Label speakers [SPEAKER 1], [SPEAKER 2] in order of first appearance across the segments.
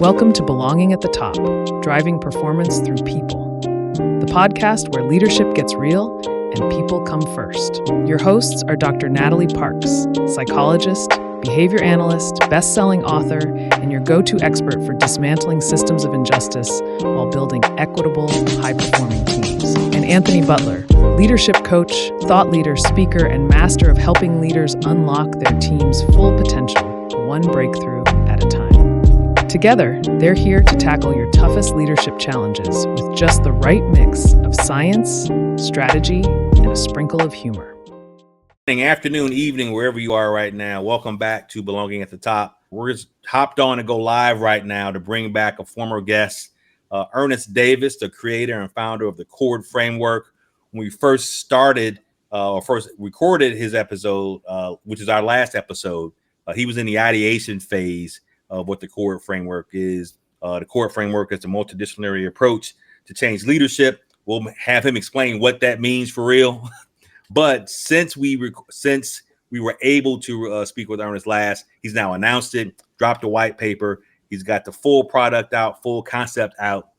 [SPEAKER 1] Welcome to Belonging at the Top, driving performance through people. The podcast where leadership gets real and people come first. Your hosts are Dr. Natalie Parks, psychologist, behavior analyst, best-selling author, and your go-to expert for dismantling systems of injustice while building equitable, high-performing teams. And Anthony Butler, leadership coach, thought leader, speaker, and master of helping leaders unlock their team's full potential, one breakthrough at a time. Together, they're here to tackle your toughest leadership challenges with just the right mix of science, strategy, and a sprinkle of humor.
[SPEAKER 2] Afternoon, evening, wherever you are right now. Welcome back to Belonging at the Top. We're just hopped on to go live right now to bring back a former guest, Ernest Davis, the creator and founder of the CHORD Framework. When we first started, first recorded his episode, which is our last episode, he was in the ideation phase of what the CHORD Framework is. The CHORD Framework is a multidisciplinary approach to change leadership. We'll have him explain what that means for real. But since we were able to speak with Ernest last, he's now announced it, dropped a white paper. He's got the full product out, full concept out.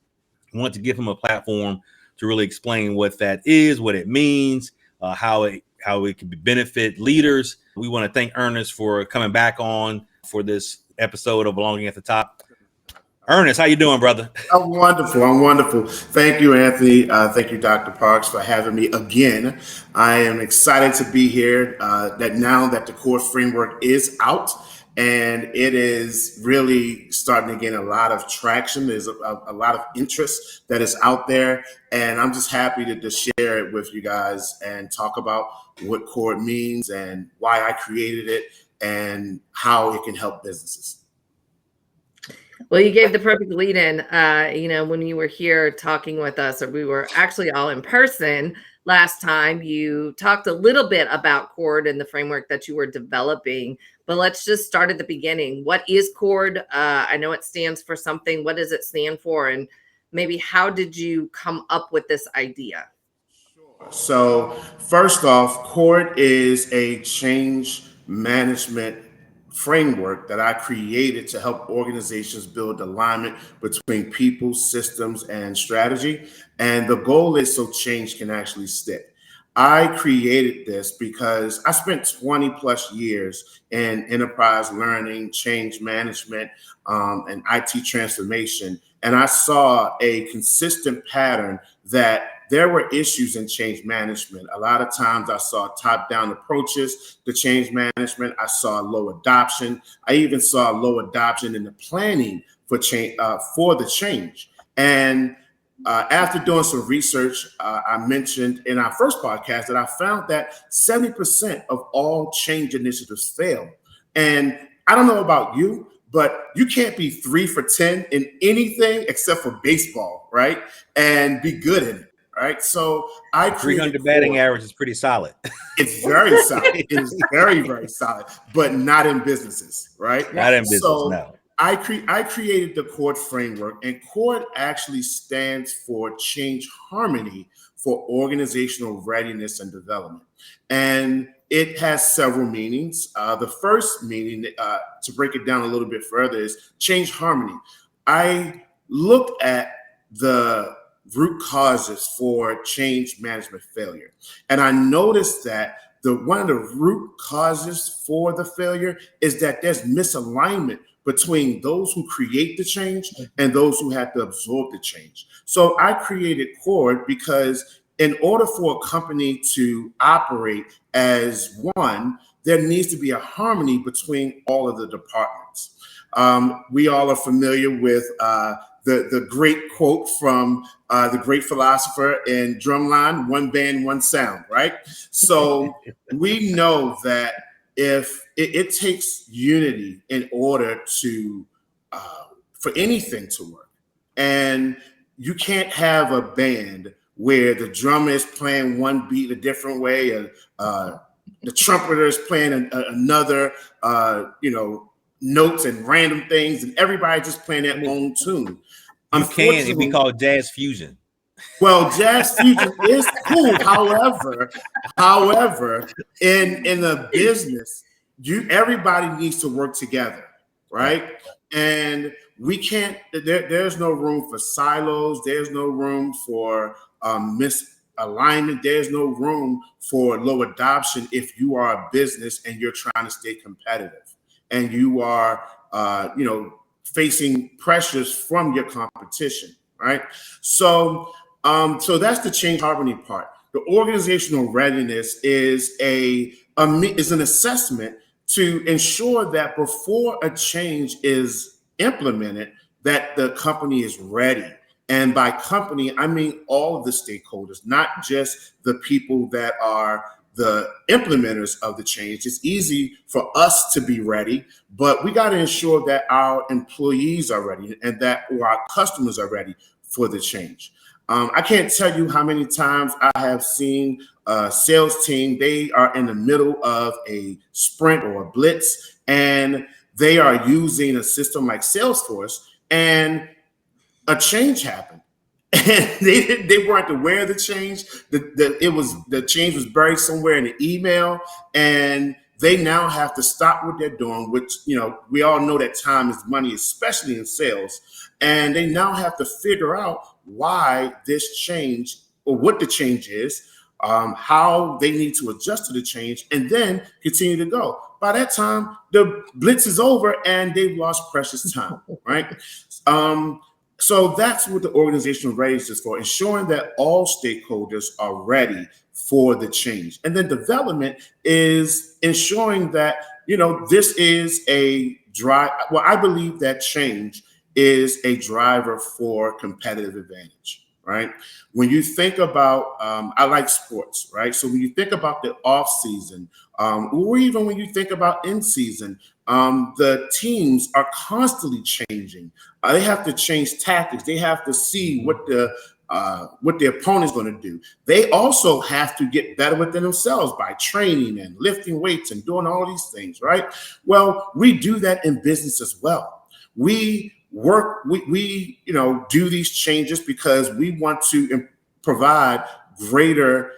[SPEAKER 2] We want to give him a platform to really explain what that is, what it means, how it can benefit leaders. We want to thank Ernest for coming back on for this episode of Belonging at the Top. Ernest, how you doing, brother?
[SPEAKER 3] I'm wonderful. Thank you, Anthony. Thank you, Dr. Parks, for having me again. I am excited to be here that now that the CHORD Framework is out and it is really starting to gain a lot of traction. There's a lot of interest that is out there. And I'm just happy to just share it with you guys and talk about what CHORD means and why I created it and how it can help businesses.
[SPEAKER 4] Well, you gave the perfect lead in, when you were here talking with us, or we were actually all in person last time, you talked a little bit about CHORD and the framework that you were developing, but let's just start at the beginning. What is CHORD? I know it stands for something. What does it stand for? And maybe how did you come up with this idea?
[SPEAKER 3] Sure. So first off, CHORD is a change management framework that I created to help organizations build alignment between people, systems, and strategy. And the goal is so change can actually stick. I created this because I spent 20 plus years in enterprise learning, change management, and IT transformation. And I saw a consistent pattern that there were issues in change management. A lot of times I saw top-down approaches to change management. I saw low adoption. I even saw low adoption in the planning for change, for the change. And after doing some research, I mentioned in our first podcast that I found that 70% of all change initiatives fail. And I don't know about you, but you can't be 3 for 10 in anything except for baseball, right? And be good in it. Right. So I
[SPEAKER 2] 300 batting average is pretty solid.
[SPEAKER 3] It's very solid. It is very, very solid, but not in businesses. Right.
[SPEAKER 2] Not in business.
[SPEAKER 3] So
[SPEAKER 2] no.
[SPEAKER 3] I created the CHORD framework, and CHORD actually stands for Change Harmony for Organizational Readiness and Development. And it has several meanings. The first meaning, to break it down a little bit further, is change harmony. I looked at the root causes for change management failure. And I noticed that one of the root causes for the failure is that there's misalignment between those who create the change and those who have to absorb the change. So I created CHORD because in order for a company to operate as one, there needs to be a harmony between all of the departments. We all are familiar with the great quote from the great philosopher in Drumline, one band, one sound, right? So we know that if it takes unity in order to for anything to work. And you can't have a band where the drummer is playing one beat a different way, and the trumpeter is playing another, notes and random things, and everybody just playing their own tune.
[SPEAKER 2] You can, it'd be called jazz fusion.
[SPEAKER 3] Well, jazz fusion is cool. However, in the business, everybody needs to work together, right? And we can't, there's no room for silos. There's no room for misalignment. There's no room for low adoption if you are a business and you're trying to stay competitive and you are, facing pressures from your competition, right? So that's the change harmony part. The organizational readiness is an assessment to ensure that before a change is implemented, that the company is ready. And by company, I mean all of the stakeholders, not just the people that are the implementers of the change. It's easy for us to be ready, but we got to ensure that our employees are ready and that our customers are ready for the change. I can't tell you how many times I have seen a sales team, they are in the middle of a sprint or a blitz, and they are using a system like Salesforce, and a change happened. And they weren't aware of the change. The change was buried somewhere in the email, and they now have to stop what they're doing, which, we all know that time is money, especially in sales. And they now have to figure out why this change, or what the change is, how they need to adjust to the change, and then continue to go. By that time, the blitz is over and they've lost precious time, right? So that's what the organizational readiness is for, ensuring that all stakeholders are ready for the change. And then development is ensuring that, this is a drive. Well, I believe that change is a driver for competitive advantage, right? When you think about, I like sports, right? So when you think about the off season, or even when you think about in season, the teams are constantly changing. They have to change tactics. They have to see what the opponent's going to do. They also have to get better within themselves by training and lifting weights and doing all these things, right? Well, we do that in business as well. We do these changes because we want to provide greater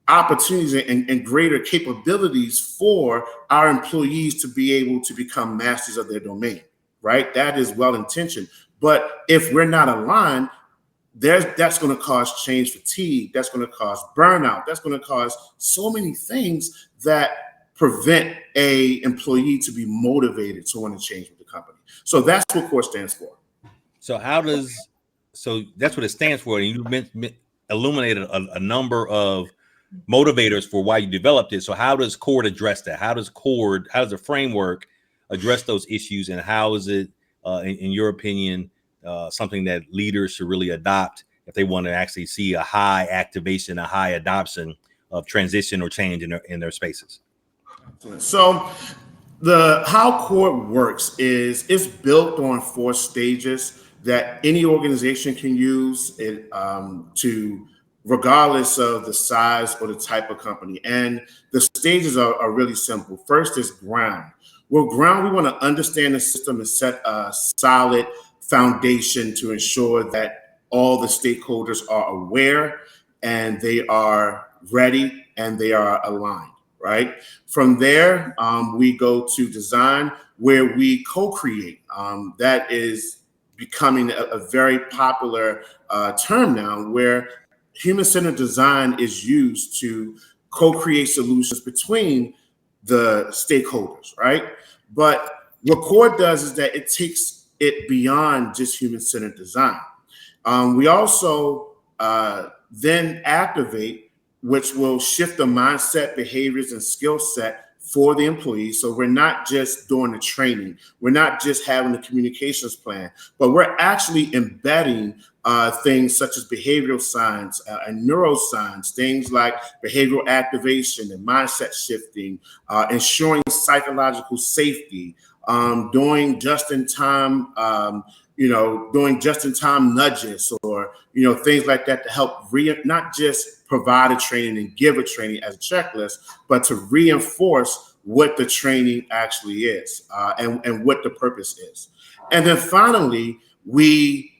[SPEAKER 3] opportunities and greater capabilities for our employees to be able to become masters of their domain, right? That is well-intentioned. But if we're not aligned, that's going to cause change fatigue. That's going to cause burnout. That's going to cause so many things that prevent a employee to be motivated to want to change with the company. So that's what CHORD stands for.
[SPEAKER 2] So that's what it stands for. And you illuminated a number of motivators for why you developed it. So how does CHORD address that? How does the framework address those issues? And how is it, in your opinion, something that leaders should really adopt if they want to actually see a high activation, a high adoption of transition or change in their spaces?
[SPEAKER 3] So how CHORD works is it's built on 4 stages that any organization can use it to, regardless of the size or the type of company. And the stages are really simple. First is ground. Well, ground, we want to understand the system and set a solid foundation to ensure that all the stakeholders are aware and they are ready and they are aligned, right? From there, we go to design, where we co-create. That is becoming a very popular term now, where human-centered design is used to co-create solutions between the stakeholders, right? But what CHORD does is that it takes it beyond just human-centered design. We also then activate, which will shift the mindset, behaviors, and skill set for the employees. So we're not just doing the training. We're not just having the communications plan, but we're actually embedding things such as behavioral science and neuroscience, things like behavioral activation and mindset shifting, ensuring psychological safety, doing just-in-time nudges, or things like that to help not just provide a training and give a training as a checklist, but to reinforce what the training actually is and what the purpose is. And then finally, we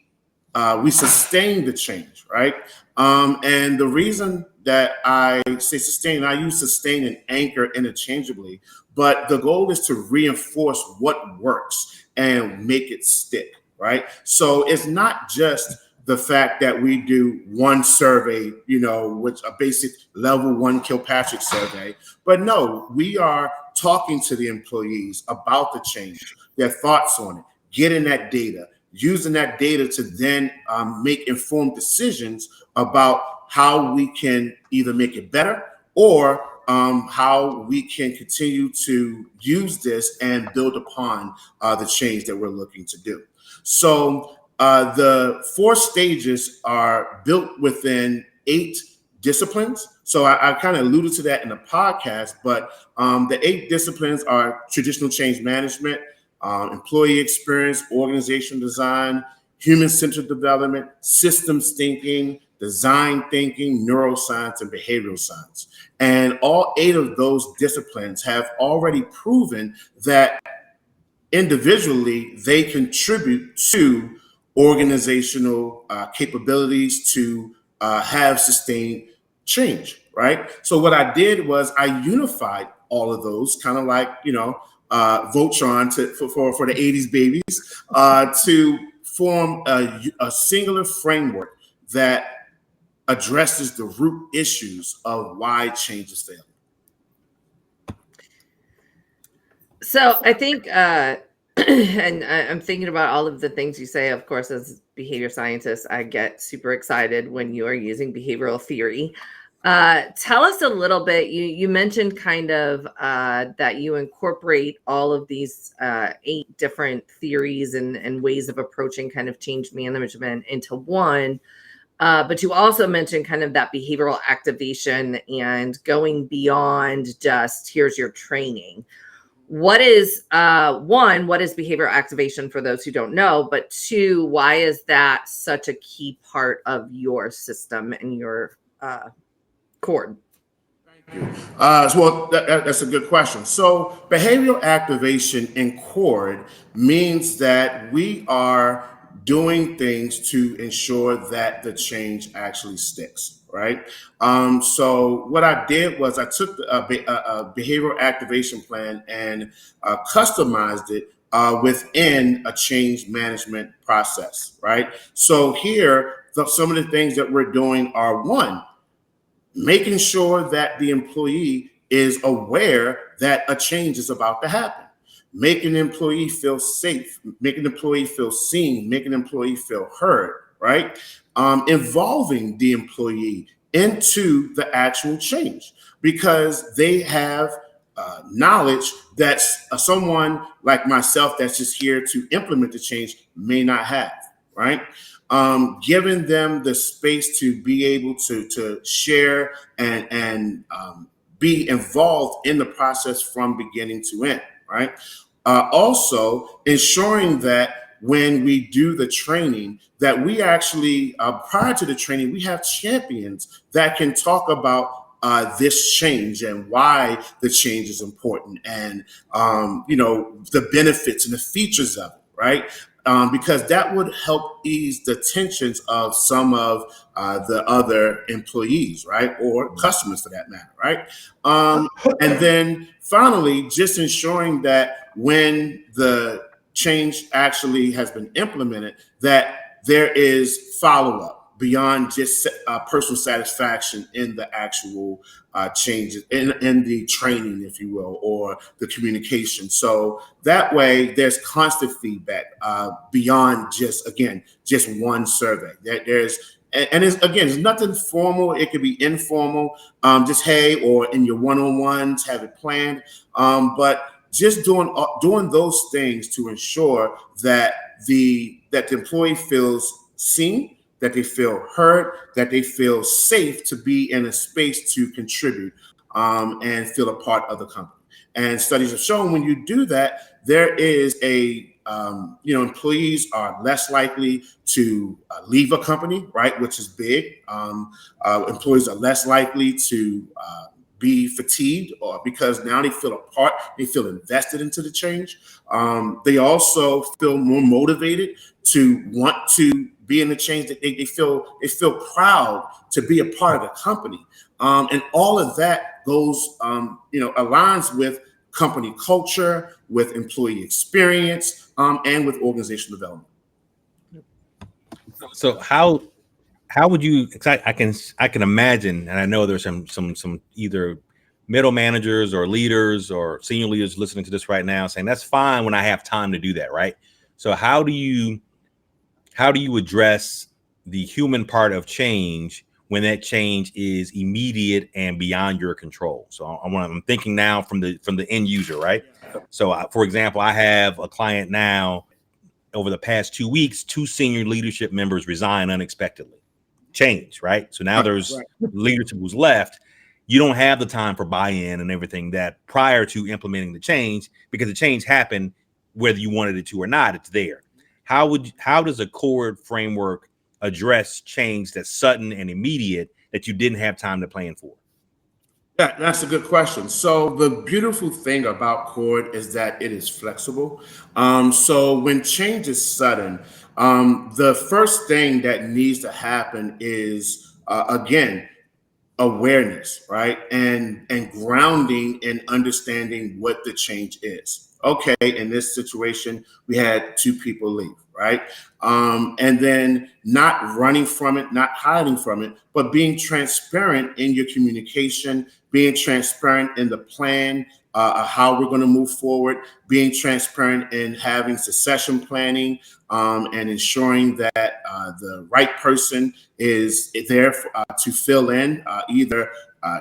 [SPEAKER 3] sustain the change, right? And the reason that I say sustain, I use sustain and anchor interchangeably, but the goal is to reinforce what works and make it stick, right? So it's not just the fact that we do one survey, which a basic level 1 Kilpatrick survey, but no, we are talking to the employees about the change, their thoughts on it, getting that data, using that data to then make informed decisions about how we can either make it better or how we can continue to use this and build upon the change that we're looking to do. So the 4 stages are built within 8 disciplines. So I kind of alluded to that in the podcast, but the 8 disciplines are traditional change management, employee experience, organization design, human-centered development, systems thinking, design thinking, neuroscience, and behavioral science. And all 8 of those disciplines have already proven that individually they contribute to organizational capabilities to have sustained change, right? So what I did was I unified all of those, kind of like, Voltron for the 80s babies, to form a singular framework that addresses the root issues of why change is failing.
[SPEAKER 4] So I think, and I'm thinking about all of the things you say. Of course, as behavior scientists, I get super excited when you are using behavioral theory. Tell us a little bit. You mentioned kind of that you incorporate all of these 8 different theories and ways of approaching kind of change management into one. But you also mentioned kind of that behavioral activation and going beyond just here's your training. What is what is behavior activation for those who don't know? But 2, why is that such a key part of your system and your CHORD?
[SPEAKER 3] Thank you. Well, that's a good question. So behavioral activation in CHORD means that we are doing things to ensure that the change actually sticks, right? So what I did was I took a behavioral activation plan and customized it within a change management process, right? So here, some of the things that we're doing are 1, making sure that the employee is aware that a change is about to happen. Making the employee feel safe, making the employee feel seen, making the employee feel heard, right? Involving the employee into the actual change because they have knowledge that someone like myself that's just here to implement the change may not have, right? Giving them the space to be able to share and be involved in the process from beginning to end, right? Also ensuring that when we do the training, that we actually, prior to the training, we have champions that can talk about this change and why the change is important and, the benefits and the features of it, right? Because that would help ease the tensions of some of the other employees, right? Or customers for that matter, right? And then finally, just ensuring that when the change actually has been implemented, that there is follow-up beyond just personal satisfaction in the actual changes, in the training, if you will, or the communication. So that way there's constant feedback beyond just one survey. It's nothing formal. It could be informal, just hey, or in your one-on-ones, have it planned. But just doing those things to ensure that the employee feels seen, that they feel heard, that they feel safe to be in a space to contribute and feel a part of the company. And studies have shown when you do that, there is employees are less likely to leave a company, right, which is big. Employees are less likely to be fatigued or because now they feel a part, they feel invested into the change. They also feel more motivated to want to be in the change. That they feel proud to be a part of the company. And all of that goes, aligns with company culture, with employee experience, and with organizational development.
[SPEAKER 2] So how would you? I can imagine, and I know there's some either middle managers or leaders or senior leaders listening to this right now saying that's fine when I have time to do that, right? So how do you address the human part of change when that change is immediate and beyond your control? So I'm thinking now from the end user, right? So for example, I have a client now. Over the past 2 weeks, 2 senior leadership members resign unexpectedly. Change, right? So now there's leadership who's left. You don't have the time for buy-in and everything that prior to implementing the change, because the change happened whether you wanted it to or not, it's there. How does a CHORD framework address change that's sudden and immediate that you didn't have time to plan for?
[SPEAKER 3] Yeah, that's a good question. So the beautiful thing about CHORD is that it is flexible. So when change is sudden, the first thing that needs to happen is, again, awareness, right? And grounding and understanding what the change is. Okay, in this situation, we had 2 people leave, right? And then not running from it, not hiding from it, but being transparent in your communication, being transparent in the plan, how we're going to move forward, being transparent in having succession planning, and ensuring that the right person is there to fill in either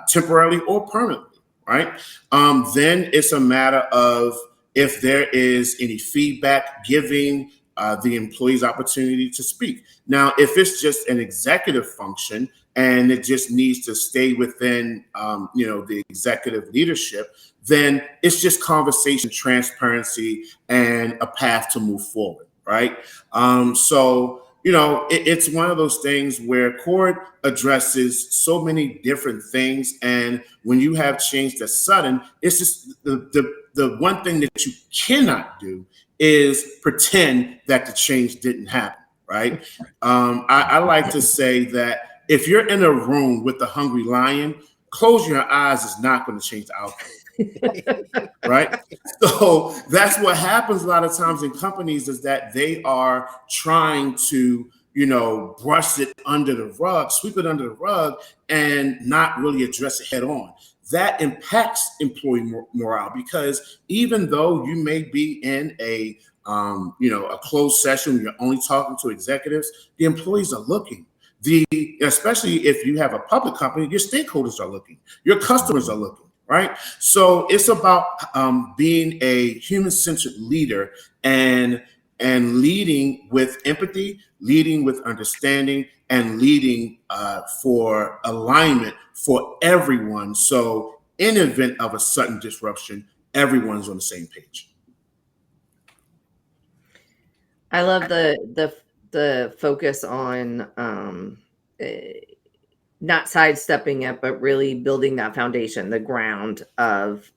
[SPEAKER 3] temporarily or permanently, right? Then it's a matter of, if there is any feedback, giving the employees opportunity to speak. Now, if it's just an executive function and it just needs to stay within, the executive leadership, then it's just conversation, transparency, and a path to move forward, right? It's one of those things where CHORD addresses so many different things. And when you have change that's sudden, it's just the one thing that you cannot do is pretend that the change didn't happen, right? I like to say that if you're in a room with a hungry lion, close your eyes is not going to change the outcome. Right? So that's what happens a lot of times in companies, is that they are trying to, brush it under the rug, sweep it under the rug, and not really address it head on. That impacts employee morale, because even though you may be in a closed session, you're only talking to executives, the employees are looking. Especially if you have a public company, your stakeholders are looking, your customers are looking, right? So it's about being a human-centered leader and leading with empathy, leading with understanding, and leading for alignment for everyone. So in event of a sudden disruption, everyone's on the same page.
[SPEAKER 4] I love the focus on not sidestepping it, but really building that foundation, the ground of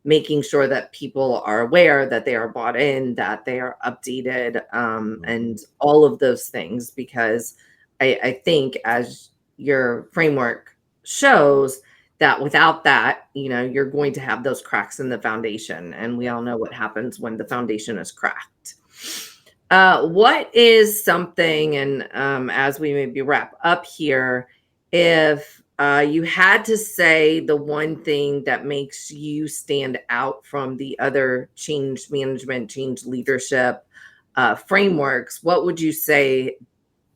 [SPEAKER 4] making sure that people are aware, that they are bought in, that they are updated, and all of those things. Because I think, as your framework shows, that without that, you're going to have those cracks in the foundation. And we all know what happens when the foundation is cracked. What is something, and as we maybe wrap up here, if you had to say the one thing that makes you stand out from the other change management, change leadership frameworks, what would you say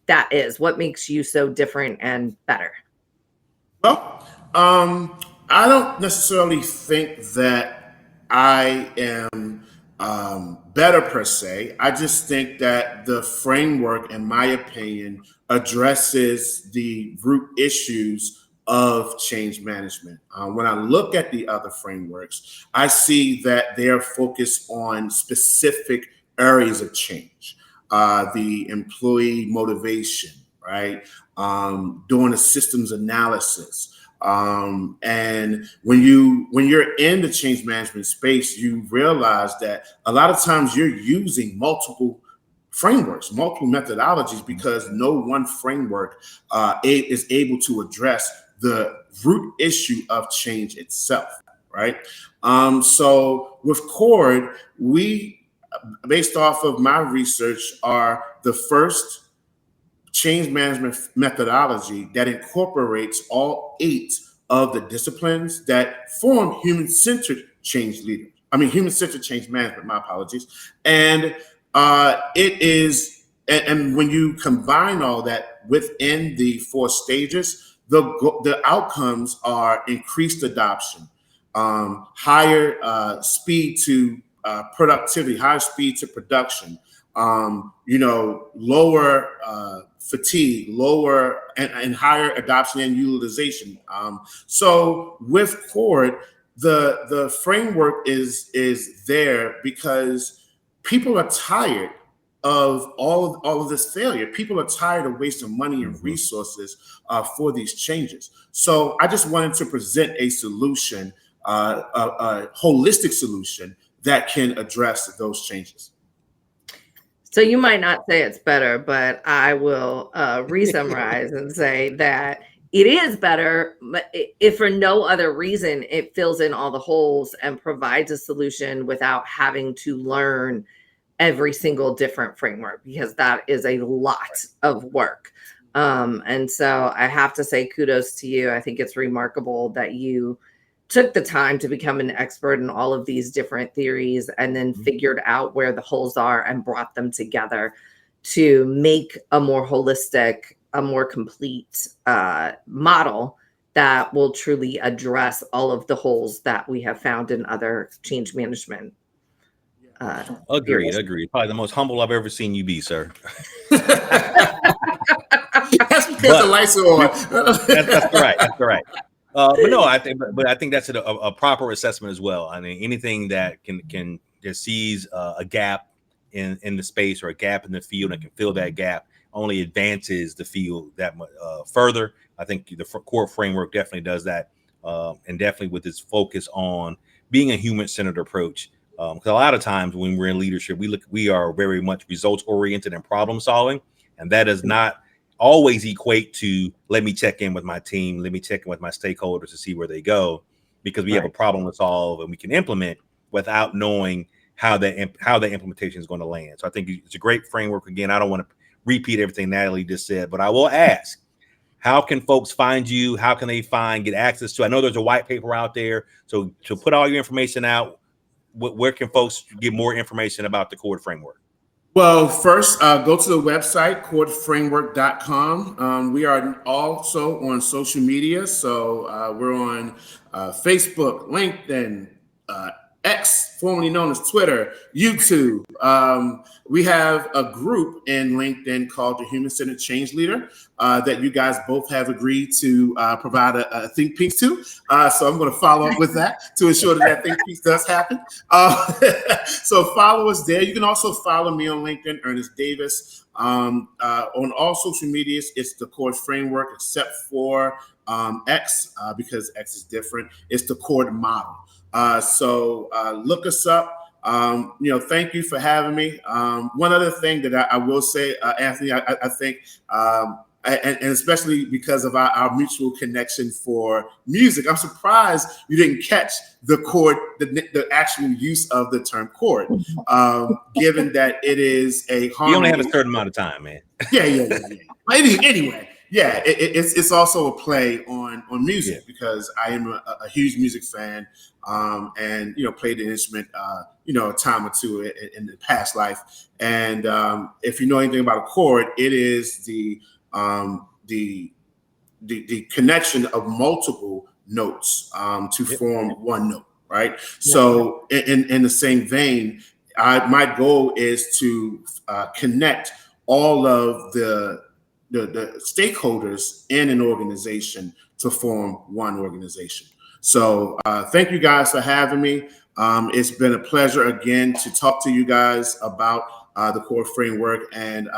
[SPEAKER 4] that is? What makes you so different and better?
[SPEAKER 3] Well, I don't necessarily think that I am better per se. I just think that the framework, in my opinion, addresses the root issues of change management. When I look at the other frameworks, I see that they're focused on specific areas of change. The employee motivation, right? Doing a systems analysis. And when you're in the change management space, you realize that a lot of times you're using multiple frameworks, multiple methodologies, because no one framework is able to address the root issue of change itself, right? So with CHORD, we, based off of my research, are the first change management methodology that incorporates all 8 of the disciplines that form human-centered change leader. Human-centered change management, my apologies. And it is, and when you combine all that within the 4 stages, the outcomes are increased adoption, higher speed to productivity, higher speed to production, lower fatigue, lower and higher adoption and utilization. So with CHORD, the framework is there because people are tired of all of this failure. People are tired of wasting money and resources for these changes. So I just wanted to present a solution, a holistic solution that can address those changes.
[SPEAKER 4] So you might not say it's better, but I will re-summarize and say that it is better, but if for no other reason, it fills in all the holes and provides a solution without having to learn every single different framework, because that is a lot of work. And so I have to say kudos to you. I think it's remarkable that you took the time to become an expert in all of these different theories and then figured out where the holes are and brought them together to make a more holistic, a more complete model that will truly address all of the holes that we have found in other change management.
[SPEAKER 2] Agreed. Probably the most humble I've ever seen you be, sir.
[SPEAKER 3] That's because the lights are on.
[SPEAKER 2] That's right. That's right. But no, I think that's a proper assessment as well. I mean, anything that can that sees a gap in the space or a gap in the field and can fill that gap only advances the field that much further. I think the CHORD framework definitely does that, and definitely with its focus on being a human-centered approach. Because a lot of times when we're in leadership, we are very much results oriented and problem solving, and that does not always equate to let me check in with my team, let me check in with my stakeholders to see where they go, because we have a problem to solve and we can implement without knowing how the implementation is going to land. So I think it's a great framework. Again, I don't want to repeat everything Natalie just said, but I will ask, how can folks find you? How can they get access to? I know there's a white paper out there, so to put all your information out, where can folks get more information about the CHORD framework?
[SPEAKER 3] Well, first, go to the website, chordframework.com. We are also on social media. So we're on Facebook, LinkedIn, X, formerly known as Twitter, YouTube. We have a group in LinkedIn called the Human Centered Change Leader that you guys both have agreed to provide a think piece to. So I'm going to follow up with that to ensure that think piece does happen. So follow us there. You can also follow me on LinkedIn, Ernest Davis. On all social medias, it's the CHORD framework, except for X, because X is different. It's the CHORD model. So look us up. Thank you for having me. One other thing that I will say, Anthony, I think, and especially because of our mutual connection for music, I'm surprised you didn't catch the chord, the actual use of the term chord, given that it is a harmony.
[SPEAKER 2] You only have a certain amount of time, man.
[SPEAKER 3] Yeah. Anyway. Yeah, it's also a play on music, because I am a huge music fan, and played an instrument a time or two in the past life. And if you know anything about a chord, it is the connection of multiple notes to form one note, right? So in the same vein, my goal is to connect all of the stakeholders in an organization to form one organization. So thank you guys for having me. It's been a pleasure again to talk to you guys about the CHORD framework, and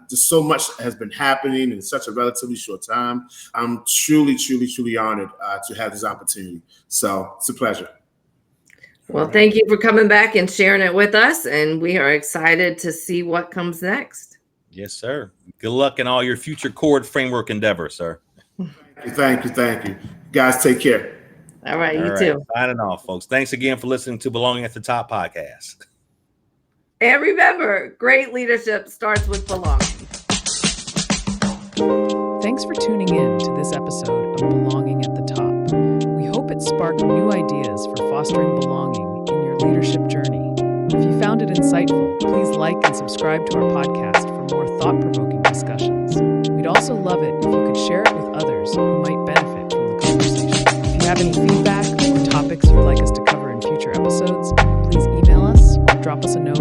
[SPEAKER 3] just so much has been happening in such a relatively short time. I'm truly honored to have this opportunity. So it's a pleasure.
[SPEAKER 4] Well, thank you for coming back and sharing it with us, and we are excited to see what comes next.
[SPEAKER 2] Yes, sir. Good luck in all your future CHORD framework endeavors, sir.
[SPEAKER 3] Thank you. Guys, take care.
[SPEAKER 4] All right,
[SPEAKER 2] All
[SPEAKER 4] you
[SPEAKER 2] right,
[SPEAKER 4] too.
[SPEAKER 2] signing off, folks. Thanks again for listening to Belonging at the Top podcast.
[SPEAKER 4] And remember, great leadership starts with belonging.
[SPEAKER 1] Thanks for tuning in to this episode of Belonging at the Top. We hope it sparked new ideas for fostering belonging in your leadership journey. If you found it insightful, please like and subscribe to our podcast for more thought-provoking discussions. We'd also love it if you could share it with others who might benefit from the conversation. If you have any feedback or topics you'd like us to cover in future episodes, please email us or drop us a note